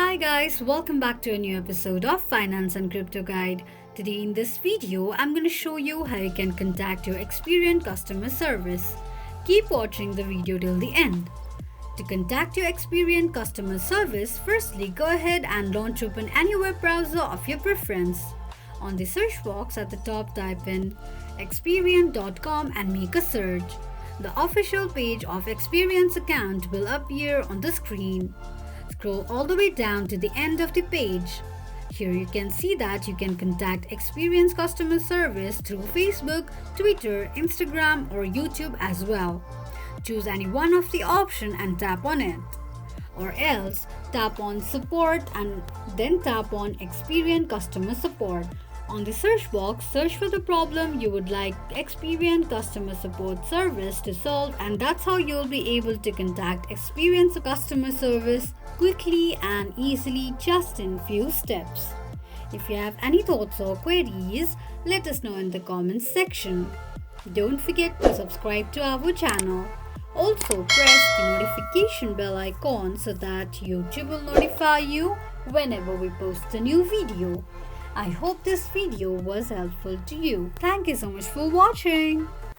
Hi guys, welcome back to a new episode of Finance and Crypto Guide. Today in this video, I'm going to show you how you can contact your Experian customer service. Keep watching the video till the end. To contact your Experian customer service, firstly go ahead and launch open any web browser of your preference. On the search box at the top type in experian.com and make a search. The official page of Experian's account will appear on the screen. Scroll all the way down to the end of the page. Here you can see that you can contact Experian's customer service through Facebook, Twitter, Instagram or YouTube as well. Choose any one of the option and tap on it. Or else tap on support and then tap on Experian customer support. On the search box, search for the problem you would like Experian customer support service to solve, and that's how you'll be able to contact Experian's customer service quickly and easily just in few steps. If you have any thoughts or queries, let us know in the comments section. Don't forget to subscribe to our channel. Also press the notification bell icon so that YouTube will notify you whenever we post a new video. I hope this video was helpful to you. Thank you so much for watching.